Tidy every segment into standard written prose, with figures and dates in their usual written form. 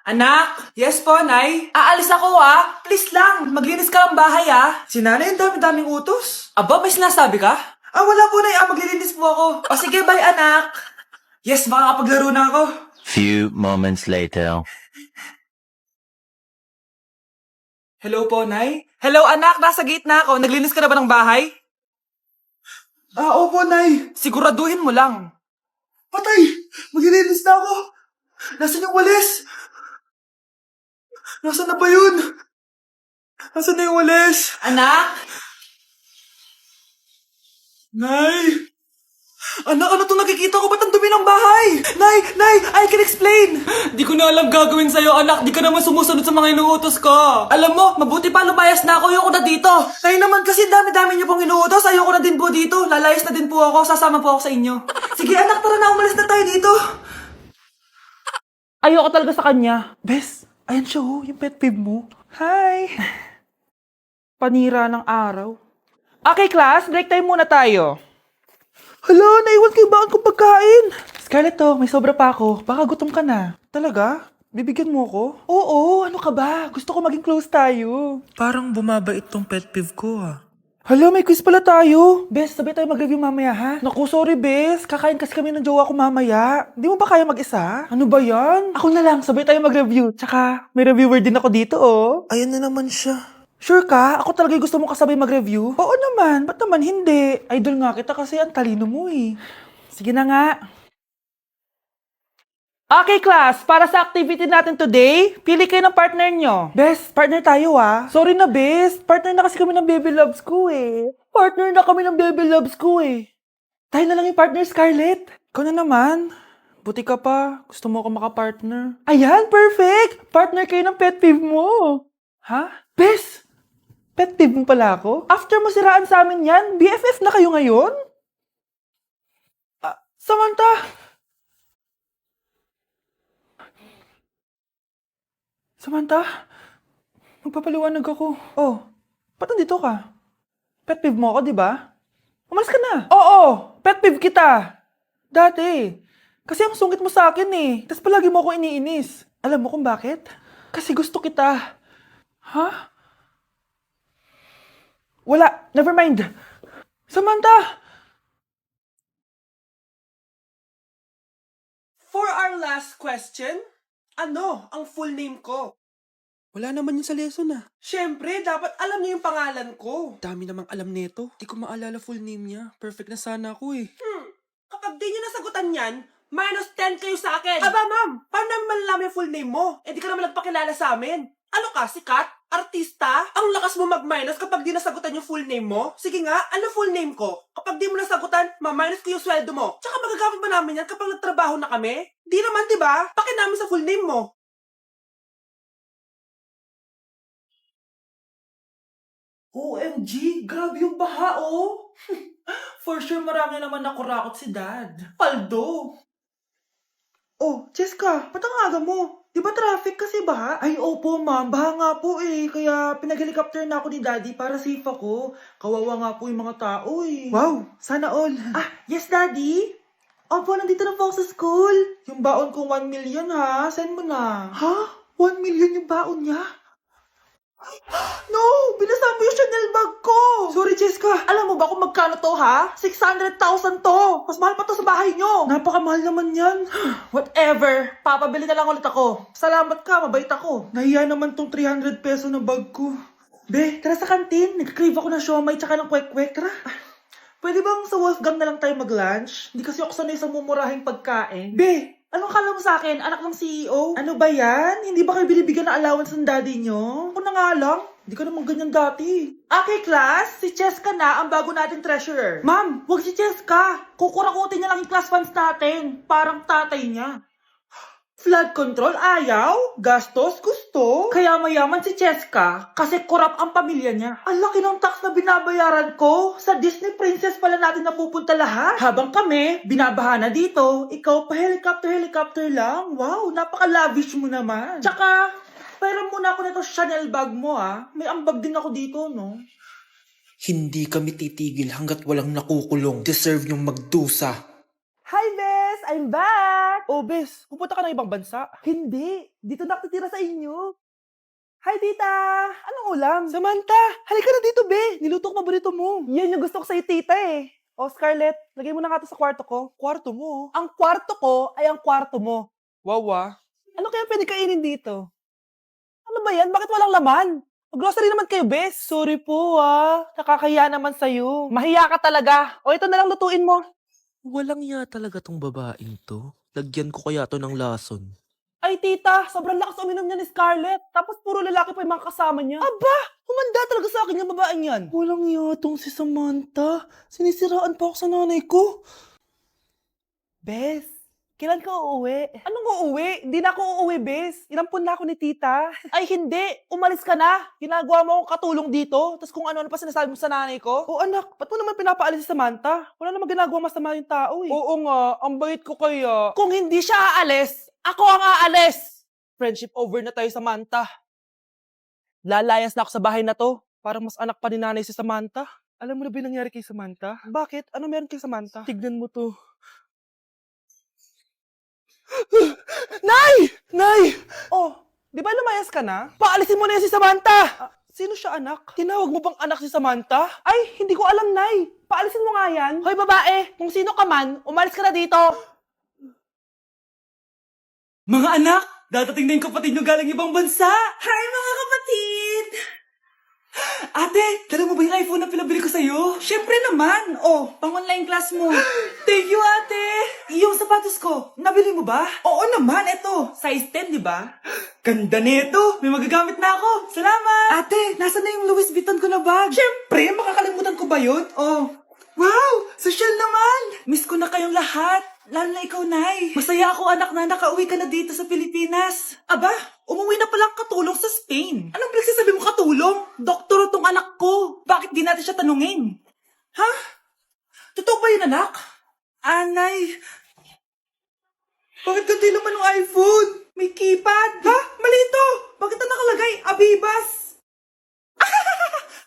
Anak! Yes po, Nay? Aalis ako Please lang, maglinis ka ng bahay Si nanay ang dami-daming utos. Aba, may sinasabi ka? Wala po, Nay. Maglilinis po ako. O sige, bye, anak. Yes, makakapaglaro na ako. Few moments later. Hello po, Nay? Hello, anak. Nasa gate na ako. Naglinis ka na ba ng bahay? Opo, Nay. Siguraduhin mo lang. Patay! Maglilinis na ako. Nasaan yung walis? Nasaan na ba yun? Nasaan na yung walis? Anak? Nay! Anak, ano itong nakikita ko? Ba't ang dumi ng bahay? Nay, I can explain! Di ko na alam gagawin sa'yo, anak. Di ka naman sumusunod sa mga inuutos ko. Alam mo, mabuti pa lumayas na ako. Ayoko na dito. Nay naman kasi dami-dami niyo pong inuutos. Ayoko na din po dito. Lalayas na din po ako. Sasama po ako sa inyo. Sige, anak, tara na. Umalis na tayo dito. Ayoko talaga sa kanya. Bes, ayan siya yung pet peeve mo. Hi! Panira ng araw. Okay, class. Break time muna tayo. Hala, naiwan kayo bakit kong pagkain? Scarlett may sobra pa ako. Baka gutom ka na. Talaga? Bibigyan mo ako? Oo, ano ka ba? Gusto ko maging close tayo. Parang bumabait tong pet peeve ko Hala, may quiz pala tayo. Bes, sabay tayo mag-review mamaya ha? Naku, sorry Bes. Kakain kasi kami ng jowa ko mamaya. Hindi mo ba kaya mag-isa? Ano ba yan? Ako na lang, sabay tayo mag-review. Tsaka, may reviewer din ako dito Ayan na naman siya. Sure ka? Ako talaga gusto mo kasabay mag-review? Oo naman. Ba't naman hindi? Idol nga kita kasi ang talino mo Sige na nga. Okay, class. Para sa activity natin today, pili kayo ng partner nyo. Best, partner tayo Sorry na, best. Partner na kasi kami ng baby loves ko Partner na kami ng baby loves ko Tayo na lang yung partner, Scarlett. Ikaw na naman. Buti ka pa. Gusto mo ako makapartner. Ayan, perfect! Partner kayo ng pet peeve mo. Ha? Best! Pet peeve mo pala ako? After mo siraan sa amin yan, BFF na kayo ngayon? Samantha! Samantha? Magpapaliwanag ako. Oh, ba't nandito ka? Pet peeve mo ako, di ba? Umalis ka na. Oo, pet peeve kita. Dati. Kasi ang sungit mo sa akin Tapos palagi mo ako iniinis. Alam mo kung bakit? Kasi gusto kita. Ha? Wala, never mind. Samantha! For our last question, ano ang full name ko? Wala naman yun sa lesson Siyempre, dapat alam niyo yung pangalan ko. Dami namang alam nito. Di ko maalala full name niya. Perfect na sana ako Kapag di niyo nasagutan yan, -10 kayo sa akin. Aba, ma'am, paano namin malalaman yung full name mo? Di ka naman nagpakilala sa amin. Ano ka, sikat? Artista? Ang lakas mo mag-minus kapag di nasagutan yung full name mo? Sige nga, ano full name ko? Kapag di mo nasagutan, ma-minus ko yung sweldo mo. Tsaka magagamit ba namin yan kapag nagtrabaho na kami? Di naman, di ba? Paki namin sa full name mo. OMG, grabe yung baha For sure marami naman nakurakot si Dad. Paldo! Oh, Cheska, ba't ang aga mo? Di ba traffic kasi baha? Ay, opo ma'am, baha nga po Kaya pinag-helicopter na ako ni Daddy para safe ako. Kawawa nga po yung mga tao Wow, sana all. Yes Daddy? Opo, nandito na po ako sa school. Yung baon kong 1 million ha, send mo na. Ha? 1 million yung baon niya? No! Binasa mo yung Chanel bag ko! Sorry, Cheska. Alam mo ba kung magkano to, ha? 600,000 to! Mas mahal pa to sa bahay nyo! Napakamahal naman yan. Whatever. Papabili na lang ulit ako. Salamat ka, mabait ako. Nahiya naman tong 300 peso na bag ko. Be, tara sa kantin. Nag-crave ako ng siomay tsaka ng kwek-kwek. Tara. Pwede bang sa Wolfgang na lang tayo mag-lunch? Hindi kasi ako sanay sa mumurahing pagkain. Be, anong kala mo sa akin? Anak ng CEO? Ano ba yan? Hindi ba kayo binibigyan ng allowance ng daddy nyo? Ako na nga lang. Hindi ka naman ganyan dati. Okay, class. Si Cheska na ang bago nating treasurer. Ma'am, huwag si Cheska. Kukurakutin niya lang yung class funds natin. Parang tatay niya. Flood control, ayaw. Gastos, gusto. Kaya mayaman si Cheska kasi korap ang pamilya niya. Ang laki ng tax na binabayaran ko. Sa Disney Princess pala natin napupunta lahat. Habang kami, binabaha na dito. Ikaw pa helicopter lang. Wow, napaka-lavish mo naman. Tsaka, pera muna ako nito Chanel bag mo May ambag din ako dito, no? Hindi kami titigil hanggat walang nakukulong. Deserve yung magdusa. Hi, Bes! I'm back! Oh, Bes, pupunta ka ng ibang bansa? Hindi, dito nakatitira sa inyo. Hi, tita! Anong ulam? Samantha, halika na dito, be! Niluto ko paborito mo. Yan yung gusto ko sa'yo, tita eh. Oh, Scarlett, lagay mo na nga to sa kwarto ko. Kwarto mo? Ang kwarto ko ay ang kwarto mo. Wawa. Ano kaya pwede kainin dito? Ano ba yan? Bakit walang laman? Grocery naman kayo, bes. Sorry po, nakakahiya naman sa'yo. Mahiya ka talaga. O ito na lang lutuin mo. Walang ya talaga tong babaeng to. Lagyan ko kaya to ng lason. Ay, tita, sobrang lakas uminom niya ni Scarlett. Tapos puro lalaki pa yung mga kasama niya. Aba, humanda talaga sa akin yung babaeng yan. Walang yatong si Samantha. Sinisiraan pa ako sa nanay ko. Bes, kailan ka uuwi? Anong uuwi? Hindi na ako uuwi, Bes. Inampun na ako ni tita. Ay, hindi. Umalis ka na. Ginagawa mo akong katulong dito. Tapos kung ano-ano pa sinasabi mo sa nanay ko. Oh, anak, ba't mo naman pinapaalis si Samantha? Wala namang ginagawa masama yung tao eh. Oo nga, ang bait ko kaya. Kung hindi siya aalis, ako ang aalis! Friendship over na tayo, Samantha. Lalayas na ako sa bahay na to. Parang mas anak pa ni nanay si Samantha. Alam mo na ba yung nangyari kay Samantha? Bakit? Ano meron kay Samantha? Tignan mo to. Nay! Nay! Oh, di ba lumayas ka na? Paalisin mo na yan si Samantha! Sino siya, anak? Tinawag mo bang anak si Samantha? Ay, hindi ko alam, Nay. Paalisin mo nga yan. Hoy, babae! Kung sino ka man, umalis ka na dito. Mga anak, dadating na yung kapatid nyo galing ibang bansa. Hi mga kapatid! Ate, dala mo ba yung iPhone na pinabili ko sa'yo? Siyempre naman. Oh, pang-online class mo. Thank you, ate. Yung sapatos ko, nabili mo ba? Oo naman, eto. Size 10, di ba? Ganda nito. May magagamit na ako. Salamat. Ate, nasa na yung Louis Vuitton ko na bag? Siyempre, makakalimutan ko ba yun? Oh. Wow! Social naman! Miss ko na kayong lahat. Lalo na ikaw, Nay. Masaya ako, anak, na nakauwi ka na dito sa Pilipinas. Aba, umuwi na palang katulong sa Spain. Anong pinagsasabi mo katulong? Doktor tong anak ko. Bakit di natin siya tanungin? Ha? Totoo ba yun, anak? Nay. Bakit ganti naman ng iPhone? May keypad. Ha? Mali ito. Bakit na nakalagay? Abibas.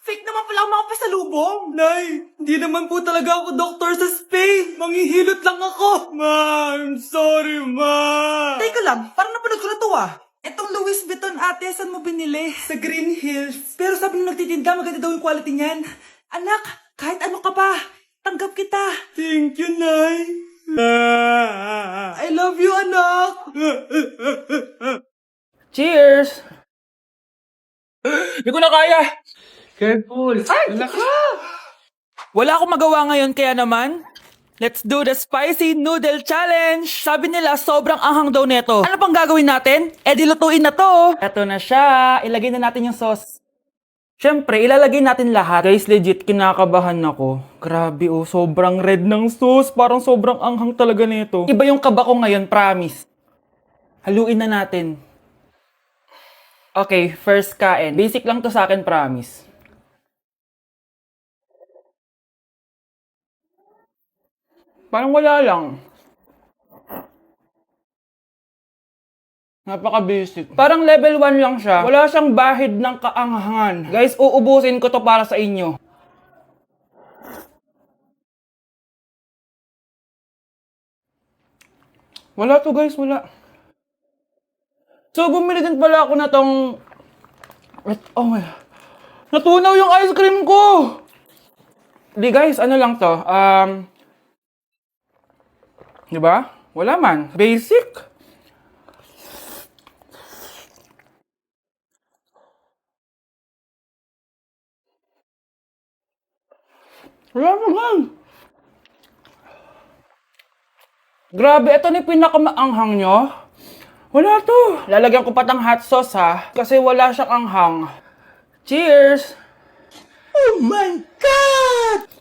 Fake naman pala ang mga pasalubong. Nay, hindi naman po talaga ako doktor sa Spain. Manghihilot lang ako. Ma, I'm sorry, ma. Teka lang, parang napanood ko na to Etong Louis Vuitton, ate, saan mo binili? Sa Green Hills. Pero sabi nung nagtitinda, maganda daw yung quality niyan. Anak, kahit ano ka pa, tanggap kita. Thank you, Nay. I love you, anak. Cheers! Hindi ko na kaya. Careful. Ay, Wala akong magawa ngayon, kaya naman, let's do the spicy noodle challenge! Sabi nila, sobrang anghang daw neto. Ano pang gagawin natin? Dilutuin na to! Eto na siya. Ilagay na natin yung sauce. Siyempre, ilalagay natin lahat. Guys, legit, kinakabahan ako. Grabe sobrang red ng sauce. Parang sobrang anghang talaga neto. Iba yung kaba ko ngayon, promise. Haluin na natin. Okay, first kain. Basic lang to sa akin, promise. Parang wala lang. Napaka-basic. Parang level 1 lang siya. Wala siyang bahid ng kaanghangan. Guys, uubusin ko to para sa inyo. Wala to, guys. Wala. So, bumili din pala ako na tong... Oh my... Natunaw yung ice cream ko! Di guys, ano lang to? Diba? Wala man. Basic. Wala naman. Grabe, ito na yung pinakamaanghang nyo. Wala to. Lalagyan ko patang hot sauce ha. Kasi wala siyang anghang. Cheers! oh my God!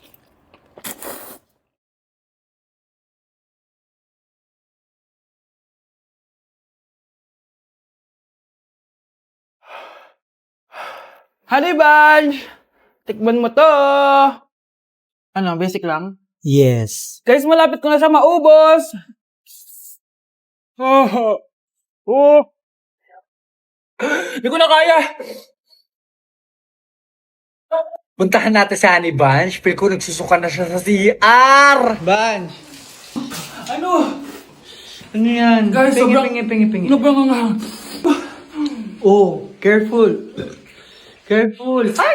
Honey Bunch! Tikman mo to! Ano, basic lang? Yes. Guys, malapit ko na siya maubos! Hindi ko na kaya. Puntahan natin si Honey Bunch. Feel ko nagsusuka na siya sa CR. Bunch! Ano? Ano yan? Guys, Pingi, sobrang- pingi. Napanganga. Oh, careful. Careful. Ay!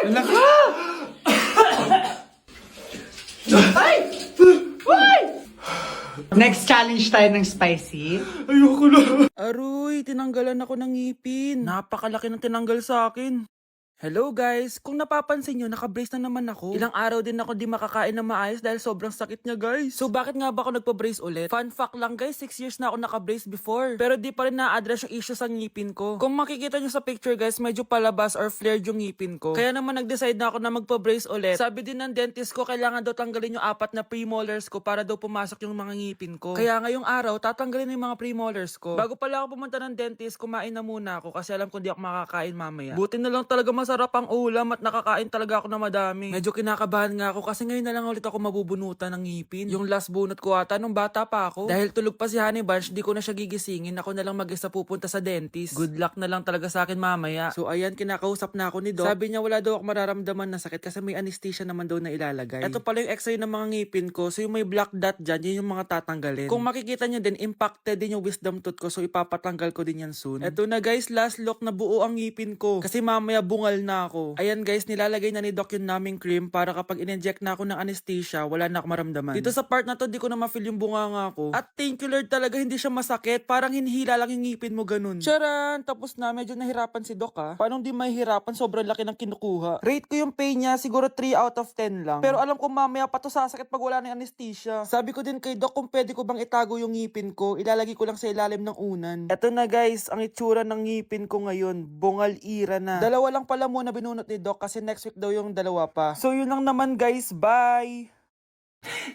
Next challenge tayo ng spicy. Ayoko na. Aroy, tinanggalan ako ng ngipin. Napakalaki ng tinanggal sa akin. Hello guys! Kung napapansin nyo, naka-brace na naman ako. Ilang araw din ako di makakain na maayos dahil sobrang sakit niya guys. So bakit nga ba ako nagpa-brace ulit? Fun fact lang guys, 6 years na ako naka-brace before. Pero di pa rin na-address yung issue sa ngipin ko. Kung makikita nyo sa picture guys, medyo palabas or flared yung ngipin ko. Kaya naman nag-decide na ako na magpa-brace ulit. Sabi din ng dentist ko, kailangan daw tanggalin yung 4 na premolars ko para daw pumasok yung mga ngipin ko. Kaya ngayong araw, tatanggalin yung mga premolars ko. Bago pala ako pumunta ng dentist, kumain na muna ako kasi alam ko di ako makakain mamaya. Buti na lang talaga masarap ang ulam at nakakain talaga ako na madami. Medyo kinakabahan nga ako kasi ngayon na lang ulit ako mabubunutan ng ngipin. Yung last bunot ko ata nung bata pa ako. Dahil tulog pa si Honey Bunch, di ko na siya gigisingin. Ako na lang mag-isa pupunta sa dentist. Good luck na lang talaga sa akin mamaya. So ayan, kinakausap na ako ni Doc. Sabi niya wala daw ako mararamdaman na sakit kasi may anesthesia naman daw na ilalagay. Ito pala yung x-ray ng mga ngipin ko. So yung may black dot dyan, yun yung mga tatanggalin. Kung makikita nyo din, impacted din yung wisdom tooth ko. So ipapatanggal ko din yan soon. Ito na guys, last look na buo ang ngipin ko. Kasi mamaya bungal na ako. Ayan guys, nilalagay na ni Doc yung numbing cream para kapag in-inject na ako ng anesthesia, wala na ako maramdaman. Dito sa part na to, di ko na ma-feel yung bunganga ko. At thank you Lord talaga, hindi siya masakit. Parang hinihila lang yung ngipin mo ganun. Charan! Tapos na, medyo nahirapan si Doc ha. Paano di mahihirapan? Sobrang laki ng kinukuha. Rate ko yung pain niya, siguro 3 out of 10 lang. Pero alam ko mamaya pa to sasakit pag wala na yung anesthesia. Sabi ko din kay Doc kung pwede ko bang itago yung ngipin ko, ilalagay ko lang sa ilalim ng unan. Eto na guys, ang itsura ng ngipin ko ngayon, bungal-ira na. Dalawa lang pala muna binunot ni Doc kasi next week daw yung dalawa pa. So yun lang naman guys, bye!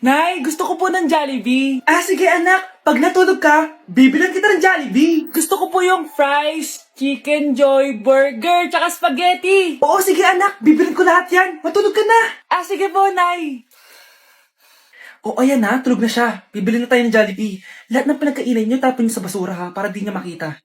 Nay, gusto ko po ng Jollibee. Ah, sige anak. Pag natulog ka, bibilan kita ng Jollibee. Gusto ko po yung fries, chicken joy, burger, tsaka spaghetti. Oo, sige anak. Bibilan ko lahat yan. Matulog ka na. Ah, sige po, Nay. Oo, ayan na. Tulog na siya. Bibilan na tayo ng Jollibee. Lahat ng pinagkainan niyo, tapon niyo sa basura ha, para di niya makita.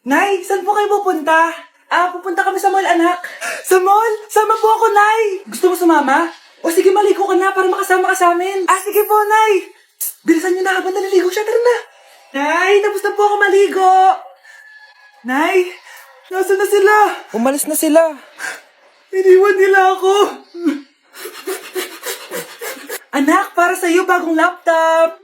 Nay, saan po kayo pupunta? Ah, pupunta kami sa mall, anak. Sa mall? Sama po ako, Nay. Gusto mo sumama? O sige, maligo ka na para makasama ka sa amin. Ah, sige po, Nay. Psst, bilisan niyo na habang naliligo siya. Tara na. Nay, tapos na po ako maligo. Nay, nasaan na sila? Umalis na sila! Iniwan nila ako. Anak, para sa'yo, bagong laptop.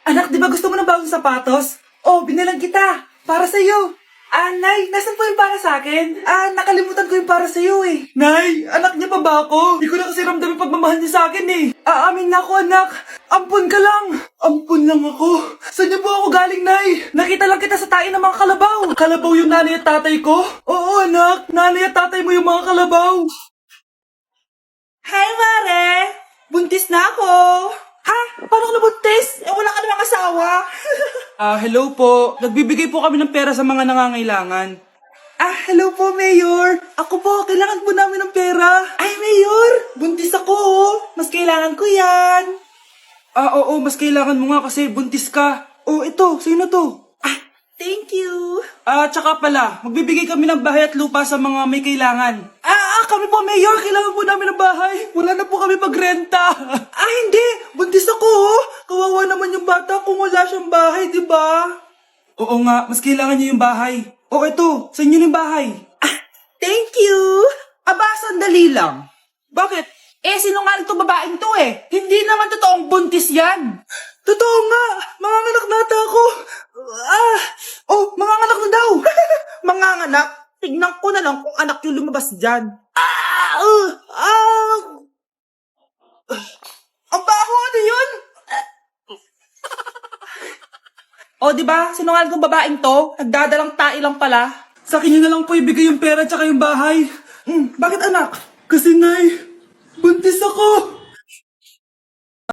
Anak, di ba gusto mo ng bagong sapatos? Oh, binilang kita. Para sa'yo. Ah, Nay, nasan po yung para sa akin? Ah, nakalimutan ko yung para sa'yo eh. Nay, anak niya pa ba ako? Di ko na kasi ramdam yung pagmamahal niya sa akin eh. Aamin na ako, anak. Ampun ka lang. Ampun lang ako. Saan niyo po ako galing, Nay? Nakita lang kita sa tae ng mga kalabaw. Kalabaw yung nanay at tatay ko? Oo, anak. Nanay at tatay mo yung mga kalabaw. Hi, Mare! Buntis na ako! Ha? Paano ka nabuntis? Eh, wala ka namang asawa. Hello po. Nagbibigay po kami ng pera sa mga nangangailangan. Ah, hello po, Mayor. Ako po, kailangan po namin ng pera. Ay, Mayor! Buntis ako, oh. Mas kailangan ko yan. Ah, oo, mas kailangan mo nga kasi buntis ka. Oh, ito, sino to? Ah, thank you. Ah, tsaka pala, magbibigay kami ng bahay at lupa sa mga may kailangan. Kami po, Mayor. Kailangan po namin ng bahay. Wala na po kami magrenta. Ah, hindi. Buntis ako, oh. Kawawa naman yung bata kung wala siyang bahay, di ba? Oo nga, mas kailangan niya yung bahay. O, eto, sa inyo yung bahay. Ah, thank you. Aba, sandali lang. Bakit? Eh, sinungaling itong babaeng to eh. Hindi naman totoong buntis yan. Totoo nga. Manganganak na ata ako. Manganganak na daw. Manganganak? Tignan ko na lang kung anak yung lumabas dyan. Ang baho, ano yun? O, diba? Sinungaling kong babaeng to, nagdadalang tae lang pala. Sa akin nyo na lang po ibigay yung pera tsaka yung bahay. Bakit anak? Kasi Nay, buntis ako.